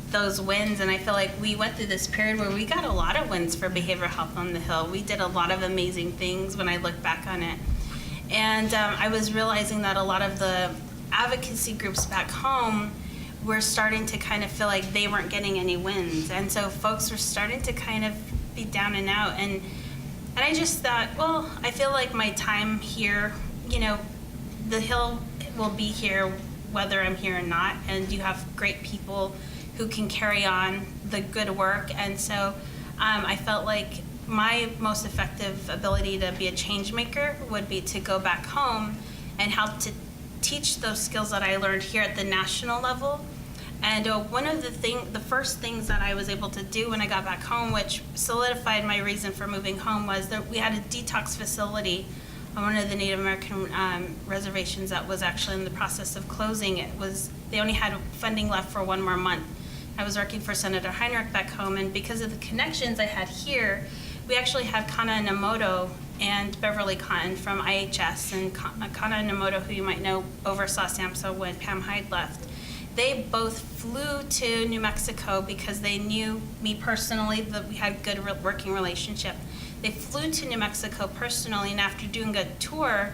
those wins, and I feel like we went through this period where we got a lot of wins for behavioral health on the Hill. We did a lot of amazing things when I look back on it, and I was realizing that a lot of the advocacy groups back home were starting to kind of feel like they weren't getting any wins, and so folks were starting to kind of be down and out, and I just thought, well, I feel like my time here, the Hill will be here whether I'm here or not, and you have great people who can carry on the good work, and so I felt like my most effective ability to be a change maker would be to go back home and help to teach those skills that I learned here at the national level And one of the first things that I was able to do when I got back home, which solidified my reason for moving home, was that we had a detox facility on one of the Native American reservations that was actually in the process of closing. They only had funding left for 1 more month. I was working for Senator Heinrich back home, and because of the connections I had here, we actually have Kana Namoto and Beverly Cotton from IHS, and Kana Namoto, who you might know, oversaw SAMHSA when Pam Hyde left. They both flew to New Mexico because they knew me personally, that we had good working relationship. They flew to New Mexico personally, and after doing a tour,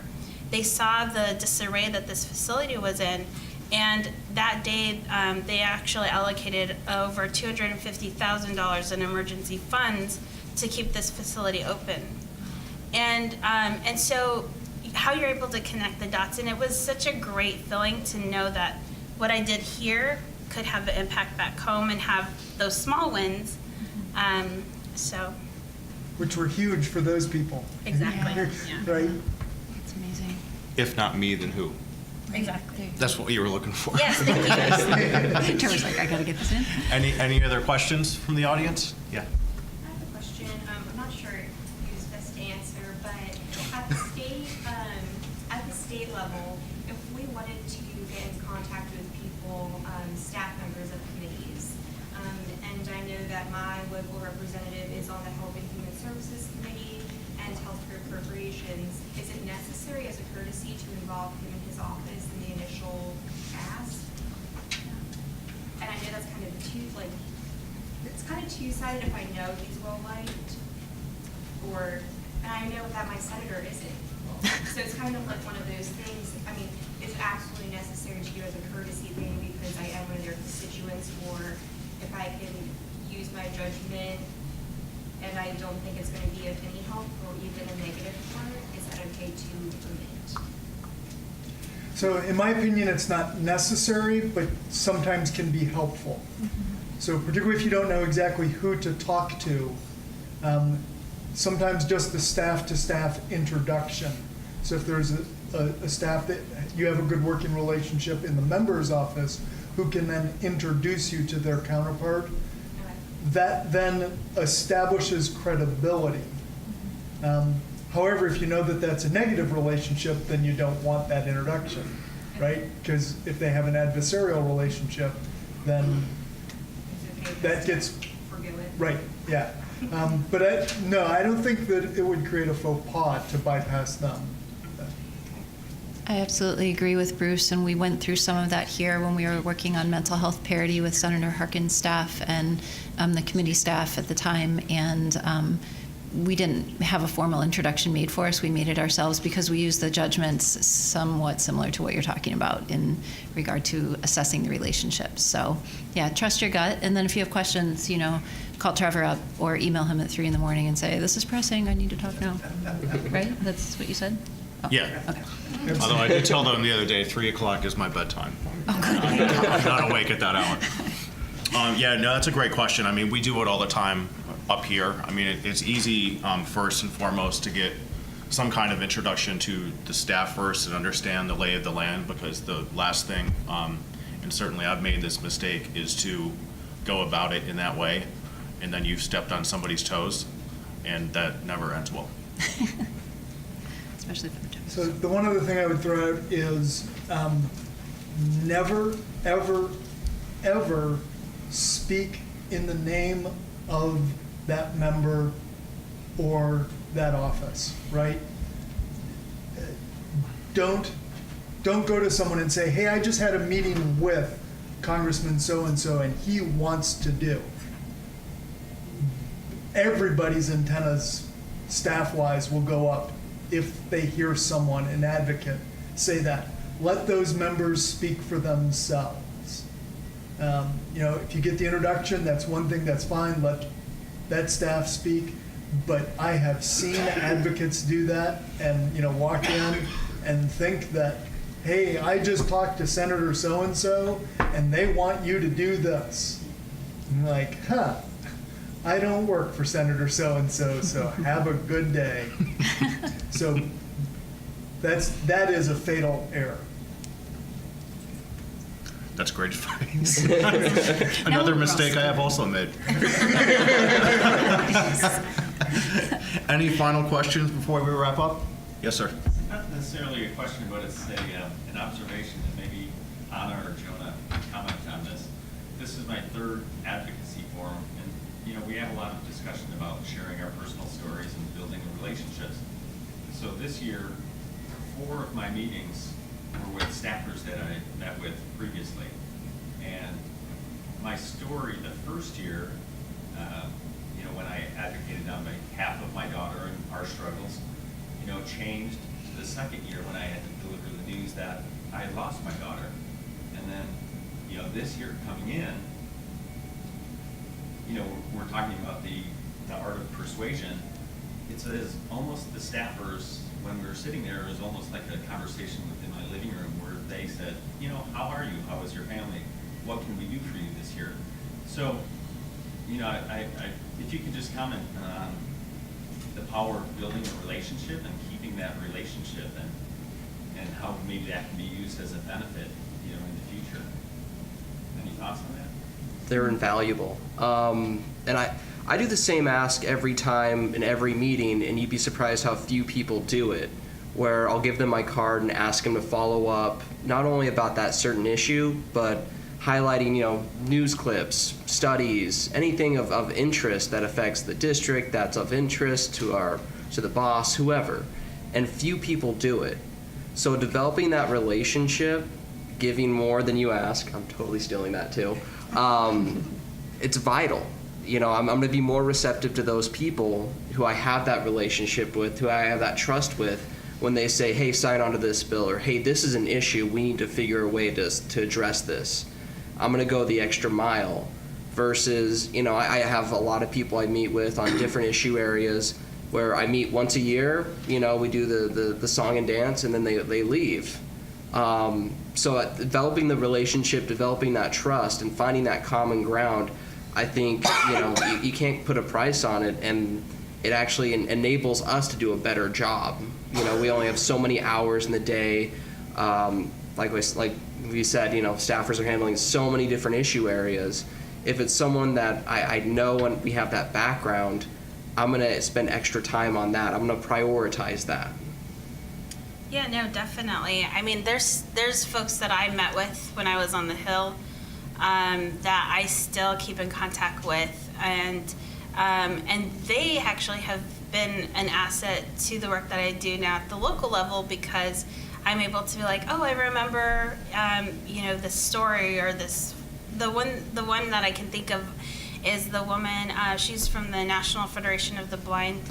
they saw the disarray that this facility was in. And that day, they actually allocated over $250,000 in emergency funds to keep this facility open. And so how you're able to connect the dots, and it was such a great feeling to know that what I did here could have an impact back home and have those small wins. Which were huge for those people. Exactly. Yeah. Right? It's amazing. If not me, then who? Exactly. That's what you were looking for. Yes, thank you. Trevor's like, I gotta get this in. Any other questions from the audience? Yeah. I have a question. I'm not sure who's best to answer, but at the state level, if we wanted to get in contact with people, staff members of committees, and I know that my local representative is on the Health and Human Services Committee and Healthcare Appropriations, is it necessary as a courtesy to involve him in his office in the initial ask? And I know that's kind of it's kind of two-sided if I know he's well-liked, and I know that my senator isn't. So it's kind of like one of those things, I mean, it's absolutely necessary to do as a courtesy thing because I am one of their constituents, or if I can use my judgment and I don't think it's going to be of any help or even a negative part, is that okay to omit? So in my opinion, it's not necessary, but sometimes can be helpful. So particularly if you don't know exactly who to talk to, sometimes just the staff-to-staff introduction. So if there's a staff that you have a good working relationship in the member's office who can then introduce you to their counterpart, that then establishes credibility. However, if you know that that's a negative relationship, then you don't want that introduction, right? Because if they have an adversarial relationship, then It's okay that to gets, forgive it? right, yeah. But I don't think that it would create a faux pas to bypass them. I absolutely agree with Bruce, and we went through some of that here when we were working on mental health parity with Senator Harkin's staff and the committee staff at the time, and we didn't have a formal introduction made for us. We made it ourselves because we used the judgments somewhat similar to what you're talking about in regard to assessing the relationships. So, yeah, trust your gut, and then if you have questions, call Trevor up or email him at 3 in the morning and say, "This is pressing, I need to talk now." Right? That's what you said? Oh, Yeah. Okay. Although I did tell them the other day, 3 o'clock is my bedtime. Oh, good. I'm not awake at that hour. Yeah, no, that's a great question. I mean, we do it all the time up here. I mean, it's easy, first and foremost, to get some kind of introduction to the staff first and understand the lay of the land, because the last thing, and certainly I've made this mistake, is to go about it in that way, and then you've stepped on somebody's toes, and that never ends well. Especially for the toes. So the one other thing I would throw out is never, ever, ever speak in the name of that member or that office, right? Don't go to someone and say, "Hey, I just had a meeting with Congressman so-and-so and he wants to do." Everybody's antennas, staff-wise, will go up if they hear someone, an advocate, say that. Let those members speak for themselves. If you get the introduction, that's one thing, that's fine. Let that staff speak. But I have seen advocates do that and, walk in and think that, "Hey, I just talked to Senator so-and-so and they want you to do this." And you're like, I don't work for Senator so-and-so, so have a good day. So that is a fatal error. That's great advice. Now Another we're mistake I have also made. Any final questions before we wrap up? Yes, sir. Not necessarily a question, but it's an observation, and maybe Anna or Jonah can comment on this. This is my third advocacy forum, and we have a lot of discussion about sharing our personal stories and building relationships. So this year, 4 of my meetings were with staffers that I met with previously. And my story the first year, when I advocated on behalf of my daughter and our struggles, changed the second year when I had to deliver the news that I had lost my daughter. And then, this year coming in, we're talking about the Art of Persuasion. It's almost the staffers, when we were sitting there, it was almost like a conversation within my living room where they said, how are you? How is your family? What can we do for you this year? So, if you could just comment on the power of building a relationship and keeping that relationship, and how maybe that can be used as a benefit, in the future. Any thoughts on that? They're invaluable. And I do the same ask every time in every meeting, and you'd be surprised how few people do it, where I'll give them my card and ask them to follow up, not only about that certain issue, but highlighting, news clips, studies, anything of interest that affects the district, that's of interest to the boss, whoever. And few people do it. So developing that relationship, giving more than you ask, I'm totally stealing that too, it's vital. I'm going to be more receptive to those people who I have that relationship with, who I have that trust with, when they say, hey, sign on to this bill, or hey, this is an issue, we need to figure a way to address this. I'm going to go the extra mile versus, I have a lot of people I meet with on different issue areas where I meet once a year, we do the song and dance, and then they leave. So developing the relationship, developing that trust, and finding that common ground, I think, you can't put a price on it, and it actually enables us to do a better job. We only have so many hours in the day. Like we said, staffers are handling so many different issue areas. If it's someone that I know and we have that background, I'm going to spend extra time on that. I'm going to prioritize that. Yeah, no, definitely. I mean, there's folks that I met with when I was on the Hill that I still keep in contact with, and they actually have been an asset to the work that I do now at the local level, because I'm able to be like, oh, I remember, this story, or the one that I can think of is the woman. She's from the National Federation of the Blind.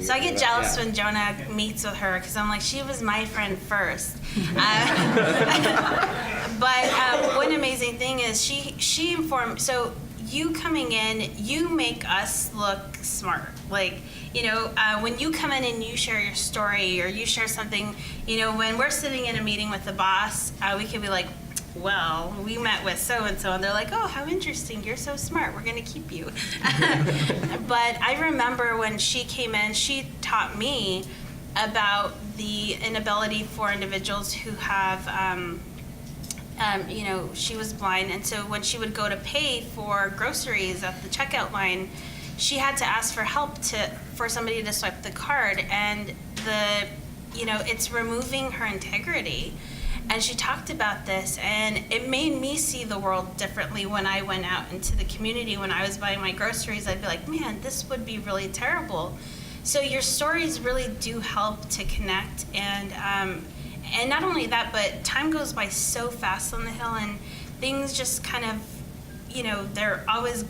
So I get jealous when Jonah meets with her, because I'm like, she was my friend first. But one amazing thing is she informed. So you coming in, you make us look smart. Like, when you come in and you share your story, or you share something, when we're sitting in a meeting with the boss, we can be like, well, we met with so-and-so, and they're like, oh, how interesting, you're so smart, we're going to keep you. But I remember when she came in, she taught me about the inability for individuals who have, she was blind, and so when she would go to pay for groceries at the checkout line, she had to ask for help for somebody to swipe the card, and it's removing her integrity. And she talked about this, and it made me see the world differently when I went out into the community. When I was buying my groceries, I'd be like, man, this would be really terrible. So your stories really do help to connect, and not only that, but time goes by so fast on the Hill, and things just kind of, they're always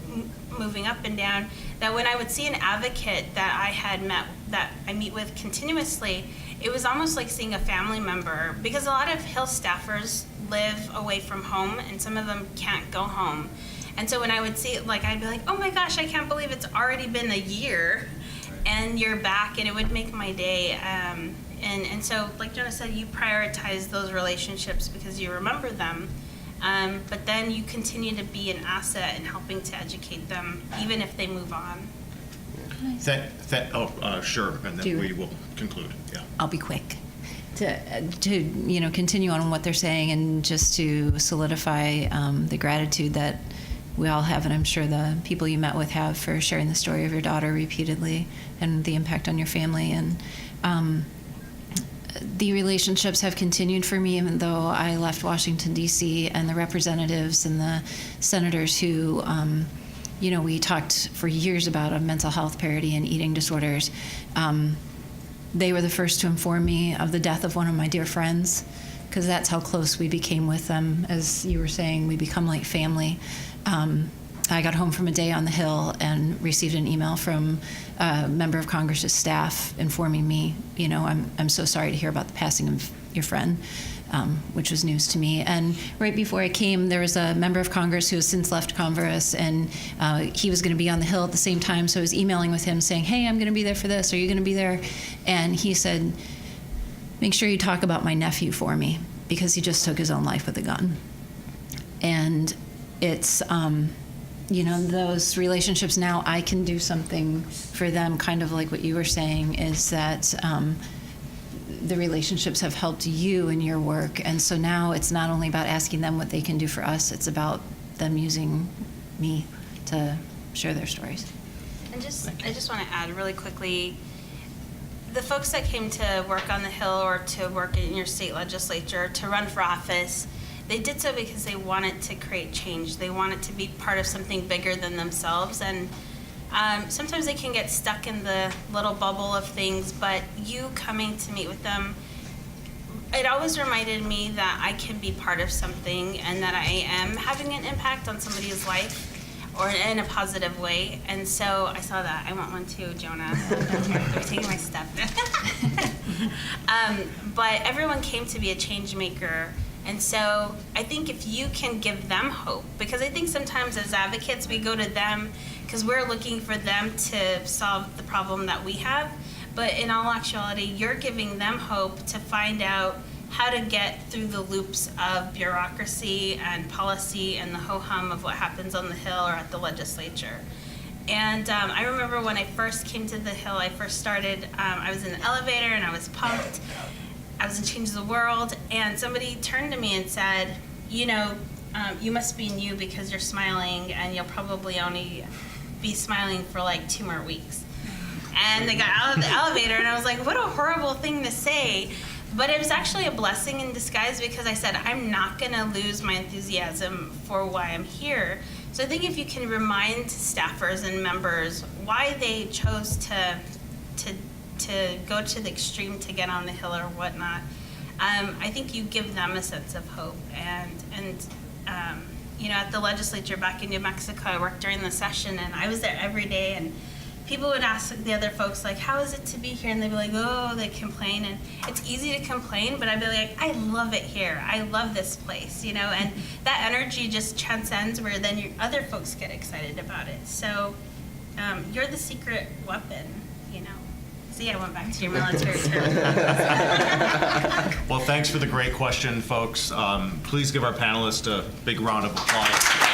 moving up and down, that when I would see an advocate that I had met, that I meet with continuously, it was almost like seeing a family member, because a lot of Hill staffers live away from home, and some of them can't go home. And so when I would see it, I'd be like, oh my gosh, I can't believe it's already been a year, and you're back, and it would make my day. And so, like Jonah said, you prioritize those relationships because you remember them, but then you continue to be an asset in helping to educate them, even if they move on. Sure, and then we will conclude. Yeah. I'll be quick. to continue on what they're saying, and just to solidify the gratitude that we all have, and I'm sure the people you met with have, for sharing the story of your daughter repeatedly and the impact on your family. And the relationships have continued for me, even though I left Washington, D.C., and the representatives and the senators who, we talked for years about a mental health parity and eating disorders. They were the first to inform me of the death of one of my dear friends, because that's how close we became with them. As you were saying, we become like family. I got home from a day on the Hill and received an email from a member of Congress's staff informing me, I'm so sorry to hear about the passing of your friend, which was news to me. And right before I came, there was a member of Congress who has since left Congress, and he was going to be on the Hill at the same time. So I was emailing with him saying, hey, I'm going to be there for this. Are you going to be there? And he said, make sure you talk about my nephew for me, because he just took his own life with a gun. And it's, those relationships now, I can do something for them, kind of like what you were saying, is that the relationships have helped you in your work. And so now it's not only about asking them what they can do for us, it's about them using me to share their stories. And I just want to add really quickly, the folks that came to work on the Hill or to work in your state legislature, to run for office, they did so because they wanted to create change. They wanted to be part of something bigger than themselves. And sometimes they can get stuck in the little bubble of things, but you coming to meet with them, it always reminded me that I can be part of something and that I am having an impact on somebody's life, or in a positive way. And so I saw that. I want one too, Jonah. They're taking my stuff. But everyone came to be a change maker. And so I think if you can give them hope, because I think sometimes as advocates we go to them because we're looking for them to solve the problem that we have. But in all actuality, you're giving them hope to find out how to get through the loops of bureaucracy and policy and the ho-hum of what happens on the Hill or at the legislature. And I remember when I first came to the Hill, I first started, I was in the elevator and I was pumped. I was in Change the World, and somebody turned to me and said, you must be new because you're smiling, and you'll probably only be smiling for like 2 more weeks. And they got out of the elevator, and I was like, what a horrible thing to say. But it was actually a blessing in disguise, because I said, I'm not going to lose my enthusiasm for why I'm here. So I think if you can remind staffers and members why they chose to go to the extreme to get on the Hill or whatnot, I think you give them a sense of hope. And at the legislature back in New Mexico, I worked during the session, and I was there every day, and people would ask the other folks, like, how is it to be here? And they'd be like, oh, they complain. And it's easy to complain, but I'd be like, I love it here. I love this place, and that energy just transcends where then other folks get excited about it. So you're the secret weapon, See, I went back to your military term. Well, thanks for the great question, folks. Please give our panelists a big round of applause.